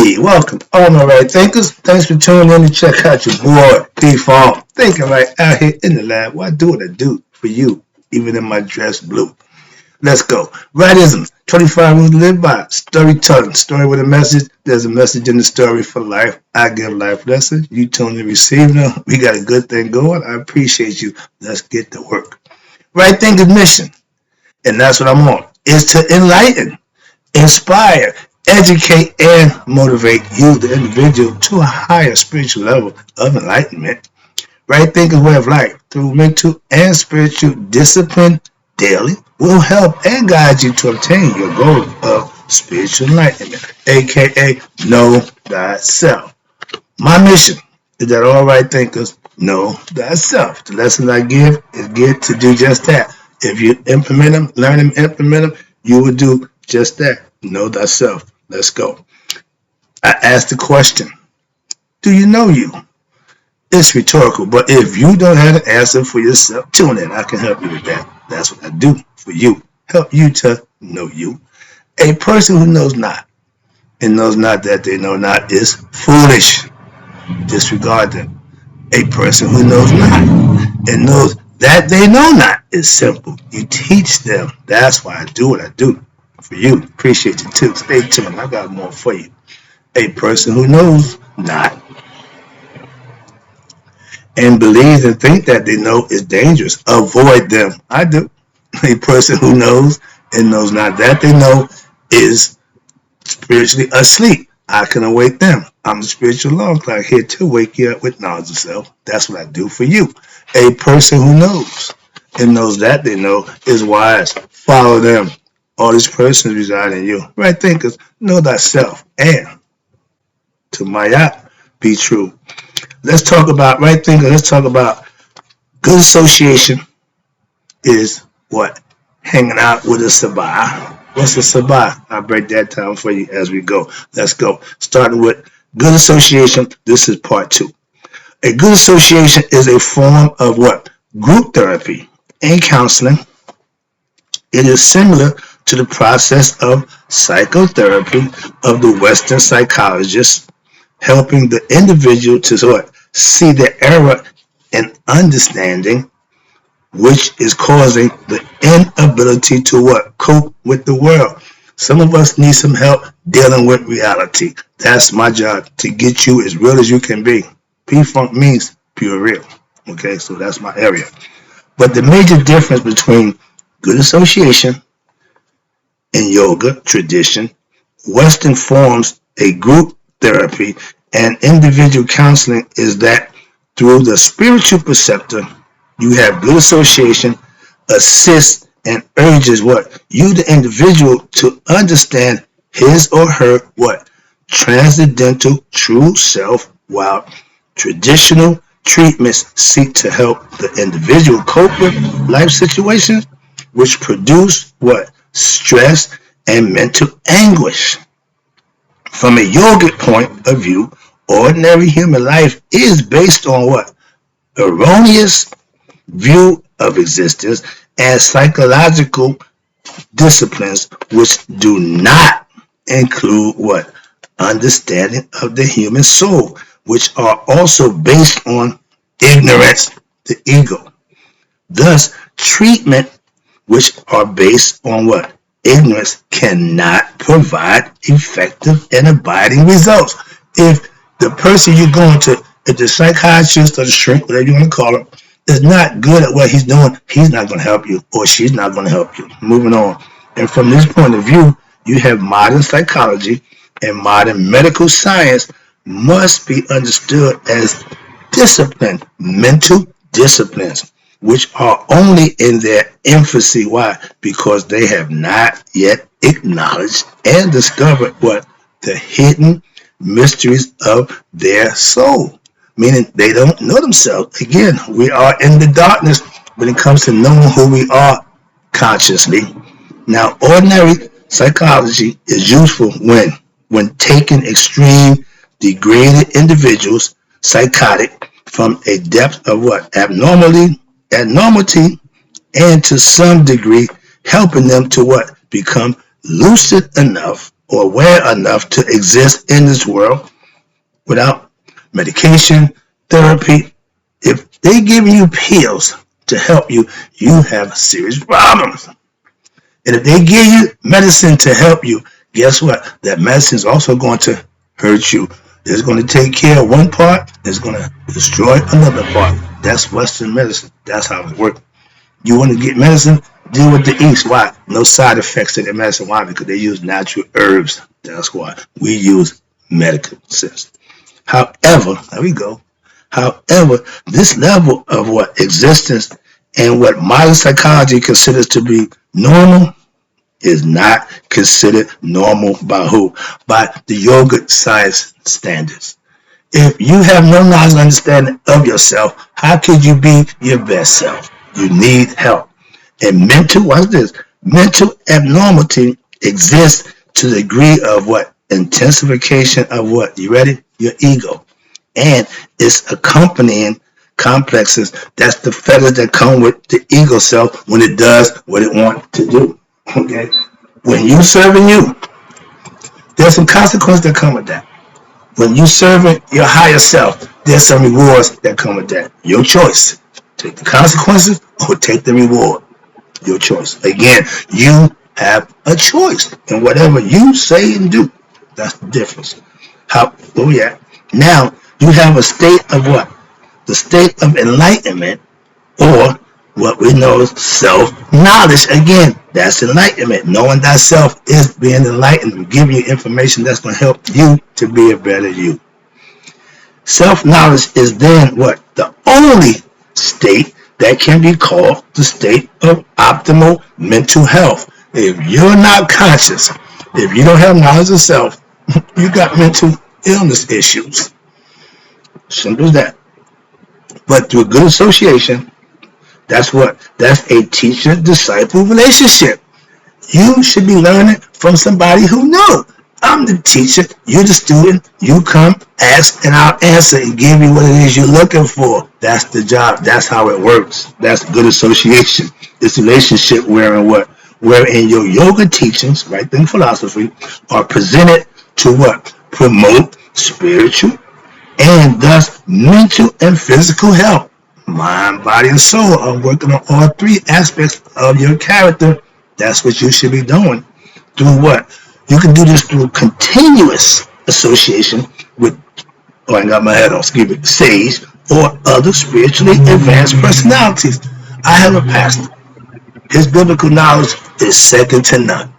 Hey, welcome, all my right thinkers. Thanks for tuning in to check out your boy, P-Fong. Thinking right out here in the lab. Well, I do what I do for you, even in my dress blue. Let's go. Rightisms, 25 rules to live by. Storytelling, story with a message. There's a message in the story for life. I give life lessons. You tune and receive them. We got a good thing going. I appreciate you. Let's get to work. Right thinkers mission, and that's what I'm on, is to enlighten, inspire, educate, and motivate you, the individual, to a higher spiritual level of enlightenment. Right thinkers way of life through mental and spiritual discipline daily will help and guide you to obtain your goal of spiritual enlightenment, aka know thyself. My mission is that all right thinkers know thyself. The lessons I give is geared to do just that. If you implement them, learn them, implement them, you will do just that. Know thyself. Let's go. I asked the question, do you know you? It's rhetorical, but if you don't have an answer for yourself, tune in. I can help you with that. That's what I do for you. Help you to know you. A person who knows not and knows not that they know not is foolish. Disregard them. A person who knows not and knows that they know not is simple. You teach them. That's why I do what I do for you. Appreciate you too. Stay tuned. I got more for you. A person who knows not and believes and think that they know is dangerous. Avoid them. I do. A person who knows and knows not that they know is spiritually asleep. I can awake them. I'm the spiritual alarm clock here to wake you up with knowledge of self. That's what I do for you. A person who knows and knows that they know is wise. Follow them. All these persons reside in you. Right thinkers, know thyself. And to Maya, be true. Let's talk about right thinkers. Let's talk about good association is what? Hanging out with a Sebai. What's a Sebai? I'll break that down for you as we go. Let's go. Starting with good association. This is part 2. A good association is a form of what? Group therapy and counseling. It is similar to the process of psychotherapy of the Western psychologists, helping the individual to what? See the error in understanding, which is causing the inability to what? Cope with the world. Some of us need some help dealing with reality. That's my job, to get you as real as you can be. P-Funk means pure real. Okay, so that's my area. But the major difference between good association in yoga tradition, Western forms, a group therapy, and individual counseling is that through the spiritual perceptor, you have good association, assists and urges what? You, the individual, to understand his or her what? Transcendental true self, while traditional treatments seek to help the individual cope with life situations which produce what? Stress and mental anguish. From a yogic point of view, ordinary human life is based on what? Erroneous view of existence and psychological disciplines which do not include what? Understanding of the human soul, which are also based on ignorance, the ego. Thus, treatment which are based on what? Ignorance cannot provide effective and abiding results. If the person you're going to, if the psychiatrist or the shrink, whatever you want to call him, is not good at what he's doing, he's not going to help you, or she's not going to help you. Moving on. And from this point of view, you have modern psychology and modern medical science must be understood as discipline, mental disciplines, which are only in their infancy. Why? Because they have not yet acknowledged and discovered what? The hidden mysteries of their soul. Meaning they don't know themselves. Again, we are in the darkness when it comes to knowing who we are consciously. Now, ordinary psychology is useful when taking extreme, degraded individuals, psychotic, from a depth of what? Abnormality, and to some degree, helping them to what? Become lucid enough or aware enough to exist in this world without medication, therapy. If they give you pills to help you, you have serious problems. And if they give you medicine to help you, guess what? That medicine is also going to hurt you. It's going to take care of one part, it's going to destroy another part. That's Western medicine. That's how it works. You want to get medicine? Deal with the East. Why? No side effects to their medicine. Why? Because they use natural herbs. That's why. We use medical sense. However, there we go. However, this level of what existence and what modern psychology considers to be normal is not considered normal by who? By the yoga science standards. If you have no knowledge and understanding of yourself, how could you be your best self? You need help. And mental, watch this, mental abnormality exists to the degree of what? Intensification of what? You ready? Your ego. And its accompanying complexes. That's the feathers that come with the ego self when it does what it wants to do. Okay? When you serving you, there's some consequences that come with that. When you serving your higher self, there's some rewards that come with that. Your choice. Take the consequences or take the reward. Your choice. Again, you have a choice in whatever you say and do. That's the difference. Where we at? Now, you have a state of what? The state of enlightenment, or what we know as self-knowledge. Again, that's enlightenment. Knowing thyself is being enlightened. We give you information that's going to help you to be a better you. Self-knowledge is then what? The only state that can be called the state of optimal mental health. If you're not conscious, if you don't have knowledge of self, you got mental illness issues. Simple as that. But through good association, that's a teacher-disciple relationship. You should be learning from somebody who knows. I'm the teacher, you're the student, you come, ask, and I'll answer and give you what it is you're looking for. That's the job. That's how it works. That's good association. This relationship wherein your yoga teachings, right thing philosophy, are presented to what? Promote spiritual and thus mental and physical health. Mind, body, and soul are working on all three aspects of your character. That's what you should be doing. Through what? You can do this through continuous association with, oh, I got my head off, excuse me, sage or other spiritually advanced personalities. I have a pastor. His biblical knowledge is second to none.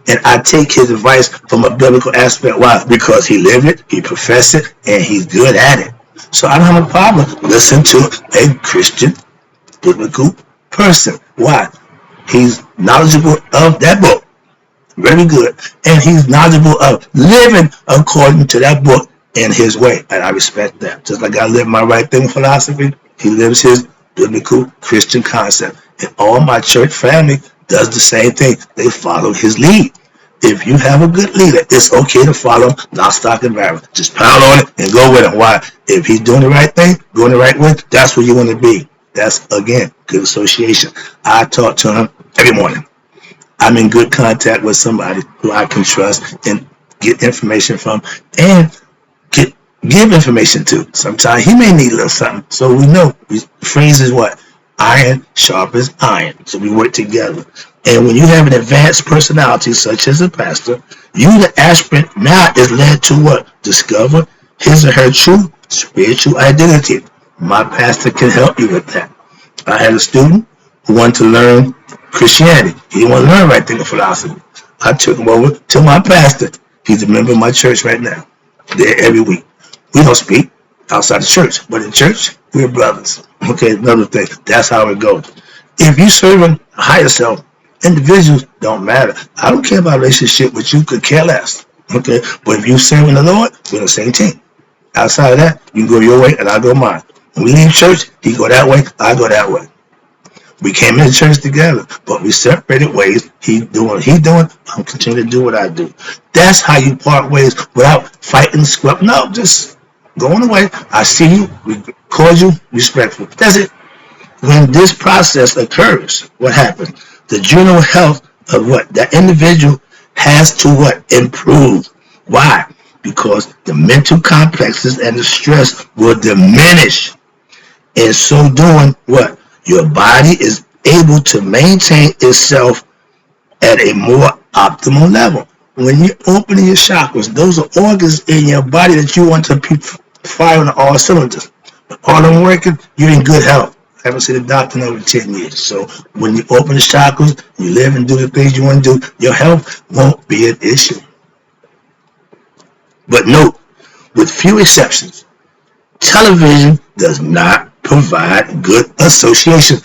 And I take his advice from a biblical aspect. Why? Because he lived it, he professed it, and he's good at it. So I don't have a problem listening to a Christian biblical person. Why? He's knowledgeable of that book. Very good. And he's knowledgeable of living according to that book in his way. And I respect that. Just like I live my right thing philosophy, he lives his biblical Christian concept. And all my church family does the same thing. They follow his lead. If you have a good leader, it's okay to follow him, not stock and barrel. Just pound on it and go with him. Why? If he's doing the right thing, going the right way, that's where you want to be. That's, again, good association. I talk to him every morning. I'm in good contact with somebody who I can trust and get information from and give information to. Sometimes he may need a little something. So we know. The phrase is what? Iron sharpens iron. So we work together. And when you have an advanced personality, such as a pastor, you, the aspirant, now is led to what? Discover his or her true spiritual identity. My pastor can help you with that. I had a student who wanted to learn Christianity. He didn't want to learn right thinking philosophy. I took him over to my pastor. He's a member of my church right now. There every week. We don't speak outside the church, but in church, we're brothers. Okay, another thing. That's how it goes. If you're serving a higher self, individuals don't matter. I don't care about a relationship with you, could care less. Okay, but if you're serving the Lord, we're on the same team. Outside of that, you go your way and I go mine. When we leave church, he go that way, I go that way. We came into church together, but we separated ways. He doing what he doing, I'm continuing to do what I do. That's how you part ways without fighting, no, just going away. I see you, cordial, respectful. That's it. When this process occurs, what happens? The general health of what? That individual has to what? Improve. Why? Because the mental complexes and the stress will diminish. In so doing, what? Your body is able to maintain itself at a more optimal level. When you're opening your chakras, those are organs in your body that you want to be firing on all cylinders. But all them working, you're in good health. I haven't seen a doctor in over 10 years. So when you open the chakras, you live and do the things you want to do, your health won't be an issue. But note, with few exceptions, television does not provide good association.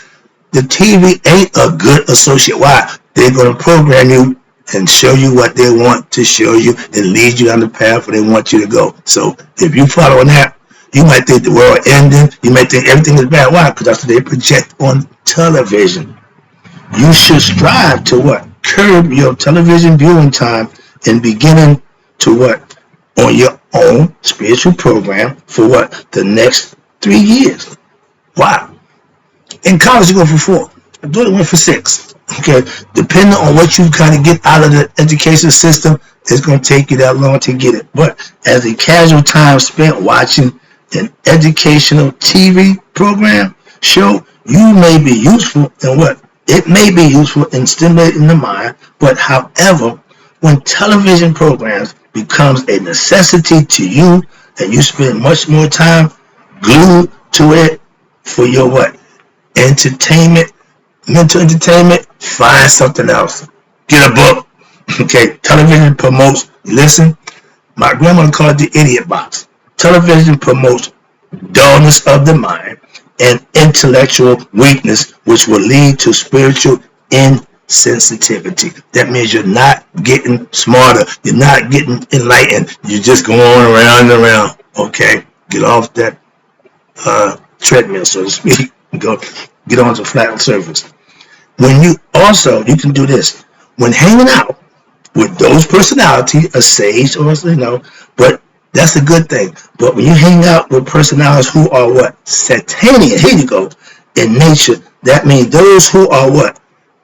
The TV ain't a good associate. Why? They're going to program you and show you what they want to show you and lead you down the path where they want you to go. So if you follow that, you might think the world ending. You might think everything is bad. Why? Because that's what they project on television. You should strive to what? Curb your television viewing time and beginning to what? On your own spiritual program for what? The next 3 years. Why? In college, you go for 4. I thought it went for 6. Okay, depending on what you kind of get out of the education system, it's going to take you that long to get it. But as a casual time spent watching an educational TV program show, you may be useful in what? It may be useful in stimulating the mind, but however, when television programs becomes a necessity to you and you spend much more time glued to it for your what? Entertainment, mental entertainment, find something else. Get a book. Okay, television promotes, listen, my grandmother called it the idiot box. Television promotes dullness of the mind and intellectual weakness, which will lead to spiritual insensitivity. That means you're not getting smarter. You're not getting enlightened. You're just going around and around. Okay, get off that treadmill, so to speak. Go get onto flat surface. When you can do this. When hanging out with those personalities, a sage or but that's a good thing. But when you hang out with personalities who are what? Satanian, here you go, in nature, that means those who are what?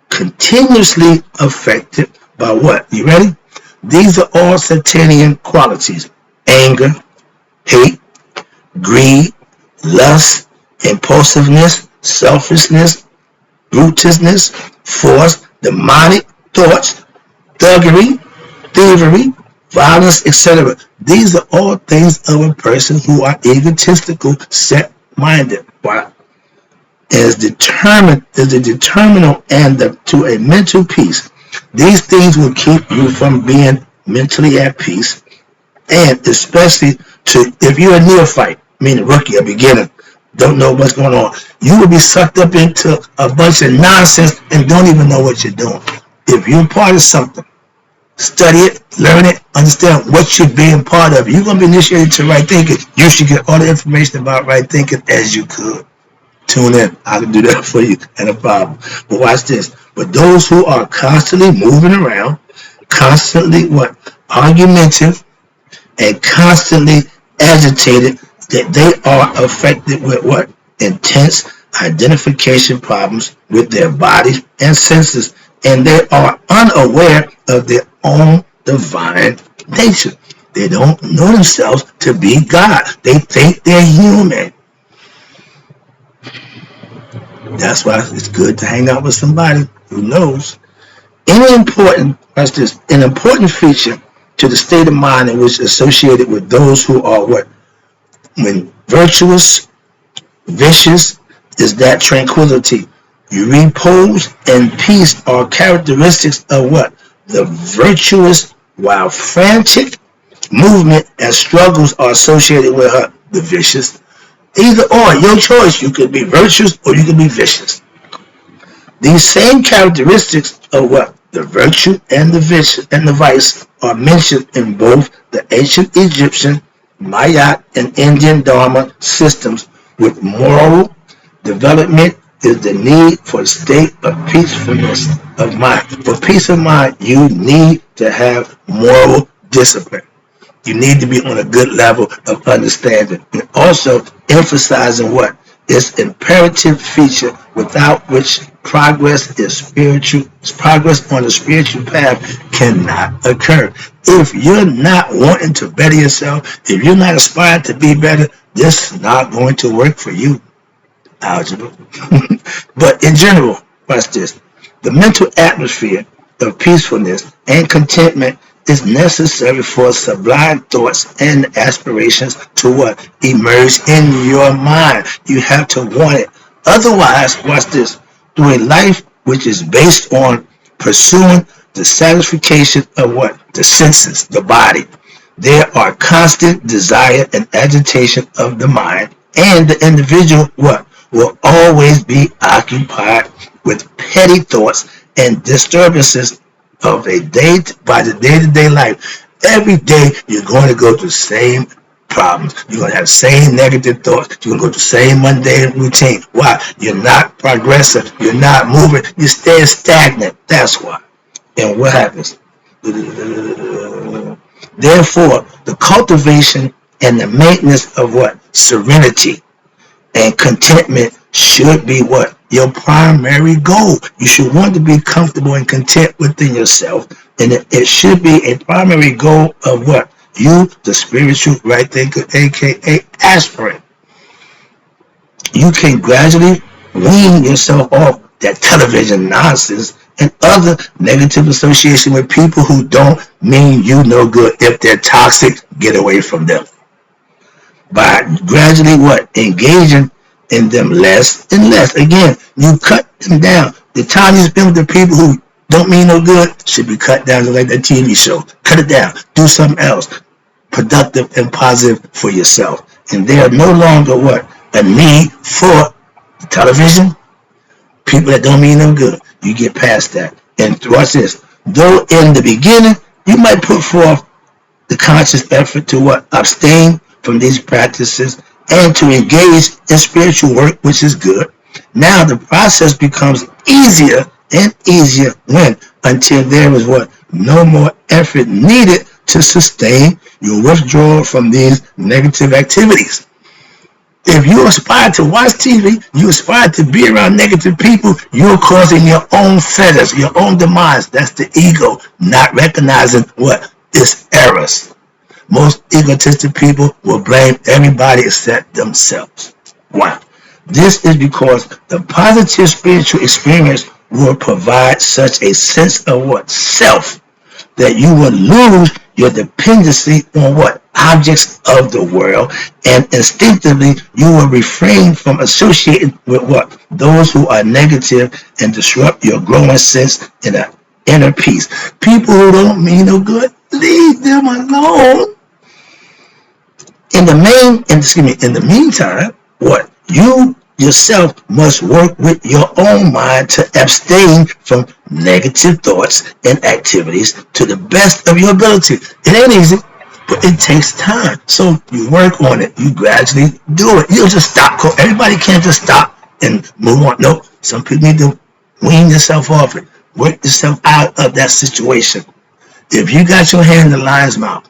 Continuously affected by what? You ready? These are all Satanian qualities. Anger, hate, greed, lust, impulsiveness, selfishness, brutishness, force, demonic thoughts, thuggery, thievery, violence, etc. These are all things of a person who are egotistical, set-minded. Wow. Is the determinant and to a mental peace. These things will keep you from being mentally at peace, and especially if you're a neophyte, meaning rookie, a beginner, don't know what's going on, you will be sucked up into a bunch of nonsense and don't even know what you're doing. If you're part of something, study it, learn it, understand what you're being part of. You're going to be initiated to right thinking. You should get all the information about right thinking as you could. Tune in. I can do that for you, and a problem. But watch this. But those who are constantly moving around, constantly what? Argumentative, and constantly agitated, that they are affected with what? Intense identification problems with their bodies and senses, and they are unaware of their own divine nature. They don't know themselves to be God. They think they're human. That's why it's good to hang out with somebody who knows. An important feature to the state of mind in which associated with those who are what? When virtuous, vicious, is that tranquility. You repose and peace are characteristics of what? The virtuous, while frantic movement and struggles are associated with her, the vicious. Either or, your choice. You could be virtuous or you could be vicious. These same characteristics of what? The virtue and the vicious and the vice are mentioned in both the ancient Egyptian, Maya, and Indian Dharma systems. With moral development is the need for a state of peacefulness of mind. For peace of mind, you need to have moral discipline. You need to be on a good level of understanding. And also emphasizing what? It's an imperative feature without which progress is spiritual. Progress on the spiritual path cannot occur. If you're not wanting to better yourself, if you're not aspiring to be better, this is not going to work for you. Algebra. But in general, watch this. The mental atmosphere of peacefulness and contentment is necessary for sublime thoughts and aspirations to what? Emerge in your mind. You have to want it. Otherwise, watch this. Through a life which is based on pursuing the satisfaction of what? The senses, the body. There are constant desire and agitation of the mind, and the individual what? Will always be occupied with petty thoughts and disturbances of a day by the day-to-day life. Every day you're going to go through the same problems. You're going to have the same negative thoughts. You're going to go through the same mundane routine. Why? You're not progressive. You're not moving. You're staying stagnant. That's why. And what happens? Therefore, the cultivation and the maintenance of what? Serenity and contentment should be what? Your primary goal. You should want to be comfortable and content within yourself. And it should be a primary goal of what? You, the spiritual right thinker, aka aspirant. You can gradually wean yourself off that television nonsense and other negative association with people who don't mean you no good. If they're toxic, get away from them. By gradually what? Engaging in them less and less. Again, you cut them down. The time you spend with the people who don't mean no good should be cut down, like that TV show. Cut it down. Do something else productive and positive for yourself. And there are no longer what? A need for television. People that don't mean no good. You get past that. And watch this. Though in the beginning, you might put forth the conscious effort to what? Abstain from these practices and to engage in spiritual work, which is good. Now the process becomes easier and easier when until there is what? No more effort needed to sustain your withdrawal from these negative activities. If you aspire to watch TV, you aspire to be around negative people, you're causing your own fetters, your own demise. That's the ego, not recognizing what? Its errors. Most egotistic people will blame everybody except themselves. Why? This is because the positive spiritual experience will provide such a sense of what? Self, that you will lose your dependency on what? Objects of the world, and instinctively you will refrain from associating with what? Those who are negative and disrupt your growing sense in an inner peace. People who don't mean no good, leave them alone. In the meantime, what? You yourself must work with your own mind to abstain from negative thoughts and activities to the best of your ability. It ain't easy, but it takes time. So you work on it. You gradually do it. You don't just stop. Everybody can't just stop and move on. No, some people need to wean yourself off it. Work yourself out of that situation. If you got your hand in the lion's mouth,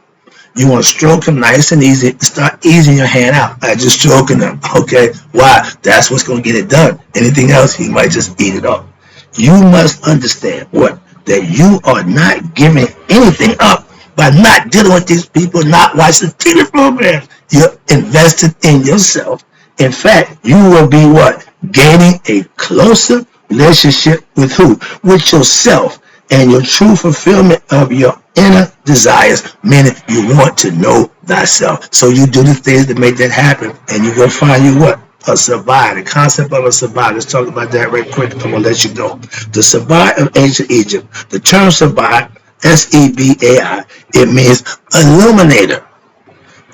you want to stroke them nice and easy and start easing your hand out by just stroking them. Okay? Why? That's what's going to get it done. Anything else, you might just eat it up. You must understand what? That you are not giving anything up by not dealing with these people, not watching TV programs. You're invested in yourself. In fact, you will be what? Gaining a closer relationship with who? With yourself and your true fulfillment of your inner desires, meaning you want to know thyself. So you do the things that make that happen, and you go find you what? A Sebai. The concept of a Sebai. Let's talk about that right quick. I'm going to let you go. The Sebai of ancient Egypt. The term Sebai, S-E-B-A-I, it means illuminator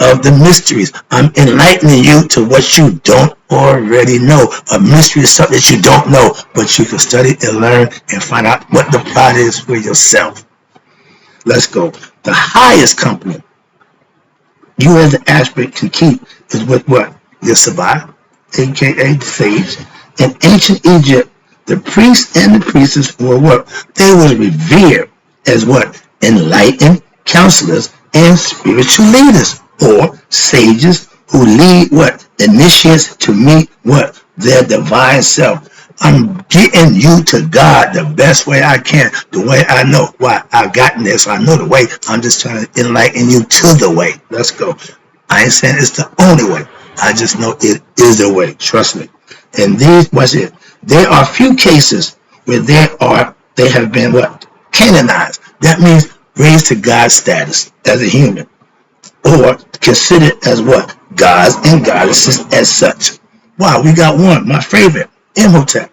of the mysteries. I'm enlightening you to what you don't already know. A mystery is something that you don't know, but you can study and learn and find out what the plot is for yourself. Let's go. The highest company you as an aspirant can keep is with what? Your Sebai, aka the sage. In ancient Egypt, the priests and the priestesses were what? They were revered as what? Enlightened counselors and spiritual leaders, or sages who lead what? Initiates to meet what? Their divine self. I'm getting you to God the best way I can, the way I know. Why? I've gotten there, so I know the way. I'm just trying to enlighten you to the way. Let's go. I ain't saying it's the only way. I just know it is a way. Trust me. And what's it? There are few cases where they have been what? Canonized. That means raised to God's status as a human. Or considered as what? Gods and goddesses as such. Wow, we got one. My favorite. Imhotep.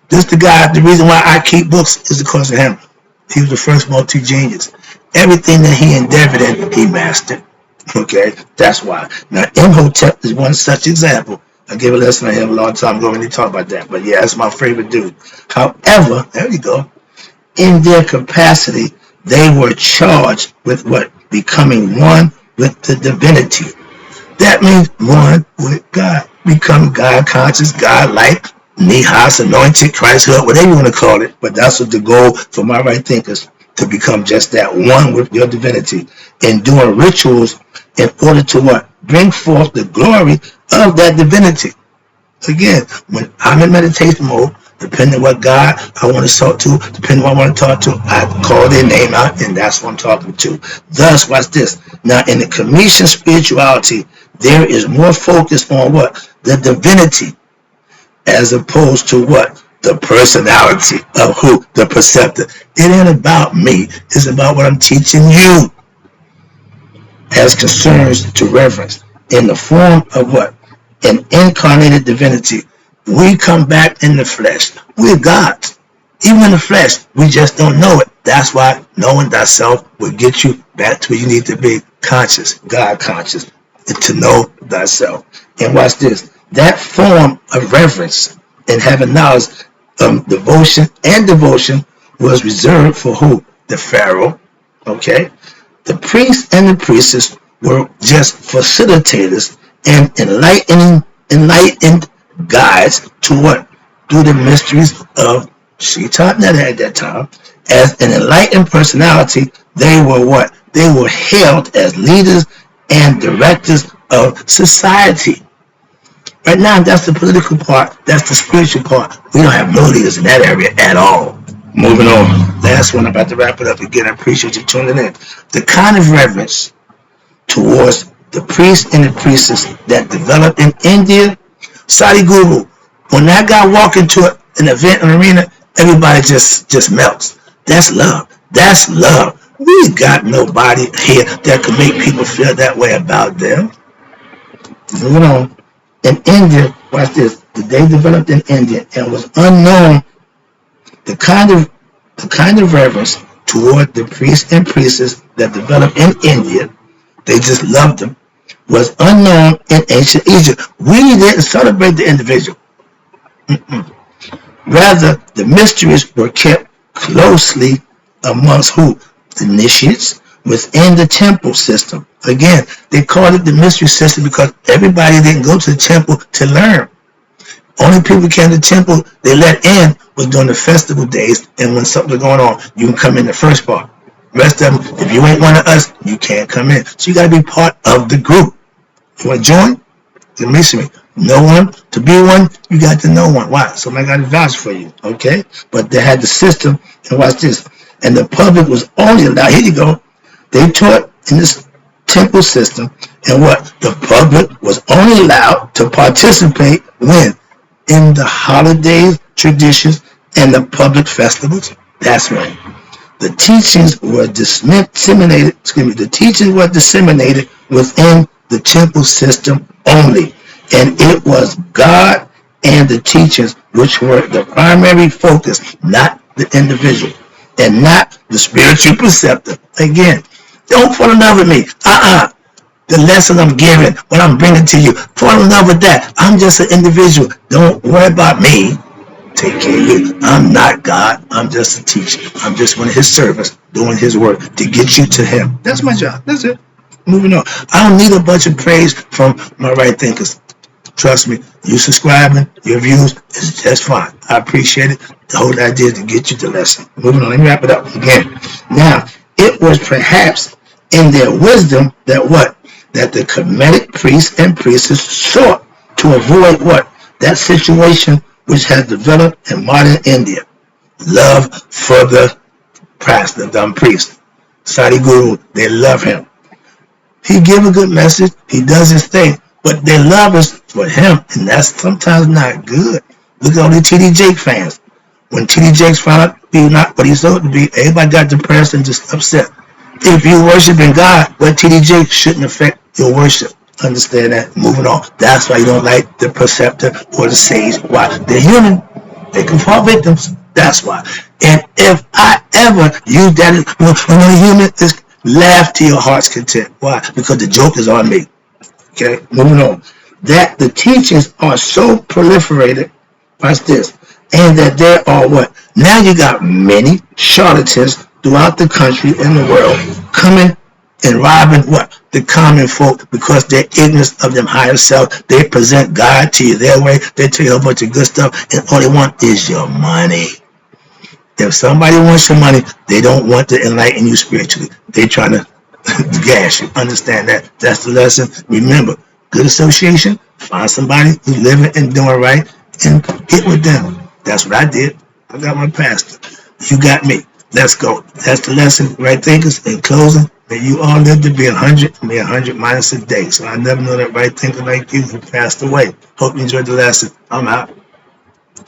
This the guy, the reason why I keep books is because of him. He was the first multi-genius. Everything that he endeavored in, he mastered. Okay, that's why. Now, Imhotep is one such example. I gave a lesson on him a long time ago when he talked about that. But yeah, that's my favorite dude. However, there you go. In their capacity, they were charged with what? Becoming one with the divinity. That means one with God. Become God conscious, God-like, Nihas, anointed, Christhood, whatever you want to call it. But that's what the goal for my right thinkers, to become just that, one with your divinity. And doing rituals in order to what? Bring forth the glory of that divinity. Again, when I'm in meditation mode, depending on what God I want to talk to, depending on what I want to talk to, I call their name out, and that's what I'm talking to. Thus, watch this. Now, in the Commission spirituality, there is more focus on what? The divinity, as opposed to what? The personality of who? The preceptor. It ain't about me. It's about what I'm teaching you as concerns to reverence. In the form of what? An incarnated divinity. We come back in the flesh. We're gods. Even in the flesh, we just don't know it. That's why knowing thyself will get you back to where you need to be, conscious, God conscious, and to know thyself. And watch this. That form of reverence and having knowledge, devotion was reserved for who? The Pharaoh. Okay? The priests and the priestess were just facilitators and enlightened guides to what? Through the mysteries of, she taught that at that time. As an enlightened personality, they were what? They were hailed as leaders and directors of society. Right now, that's the political part. That's the spiritual part. We don't have no leaders in that area at all. Moving on. Last one, I'm about to wrap it up again. I appreciate you tuning in. The kind of reverence towards the priests and the priestess that developed in India, Sadi Guru, when that guy walk into an event, an arena, everybody just melts. That's love. That's love. We got nobody here that can make people feel that way about them. Moving on. In India, watch this. They developed in India and was unknown. The kind of reverence toward the priests and priestesses that developed in India, they just loved them, was unknown in ancient Egypt. We didn't celebrate the individual. Rather, the mysteries were kept closely amongst who? The initiates within the temple system. Again, they called it the mystery system because everybody didn't go to the temple to learn. Only people came to the temple they let in was during the festival days, and when something was going on, you can come in the first part. The rest of them, if you ain't one of us, you can't come in. So you got to be part of the group. You want to join? Then listen to me. Know one. To be one, you got to know one. Why? Somebody got to vouch for you. Okay? But they had the system, and watch this. And the public was only allowed, here you go. They taught in this temple system, and what? The public was only allowed to participate when? In the holidays, traditions, and the public festivals. That's right. The teachings were disseminated. The teachings were disseminated within the temple system only, and it was God and the teachings which were the primary focus, not the individual, and not the spiritual preceptor. Again, don't fall in love with me. The lesson I'm giving, what I'm bringing to you, fall in love with that. I'm just an individual. Don't worry about me. Take care of you. I'm not God. I'm just a teacher. I'm just one of his servants doing his work to get you to him. That's my job. That's it. Moving on. I don't need a bunch of praise from my right thinkers. Trust me, you subscribing, your views is just fine. I appreciate it. The whole idea is to get you the lesson. Moving on. Let me wrap it up again. Now, it was perhaps in their wisdom that what? That the Kemetic priests and priestesses sought to avoid what? That situation which has developed in modern India. Love for the pastor, the priest, Sadi Guru. They love him. He give a good message. He does his thing. But their love is for him, and that's sometimes not good. Look at all the T.D. Jake fans. When T.D. Jakes found out to be not what he thought to be, everybody got depressed and just upset. If you worshiping God, what T.D. Jakes shouldn't affect your worship. Understand that? Moving on. That's why you don't like the preceptor or the sage. Why? They're human. They can fall victims. That's why. And if I ever use that when I'm human, it's laugh to your heart's content. Why? Because the joke is on me. Okay, moving on. That the teachings are so proliferated. Watch this. And that there are what? Now you got many charlatans throughout the country and the world coming and robbing what? The common folk because they're ignorant of them higher self. They present God to you their way. They tell you a bunch of good stuff and all they want is your money. If somebody wants your money, they don't want to enlighten you spiritually. They're trying to gas you. Understand that. That's the lesson. Remember, good association. Find somebody who's living and doing right and get with them. That's what I did. I got my pastor. You got me. Let's go. That's the lesson. Right thinkers. In closing, may you all live to be 100. May 100 minus a day. So I never know that right thinker like you who passed away. Hope you enjoyed the lesson. I'm out.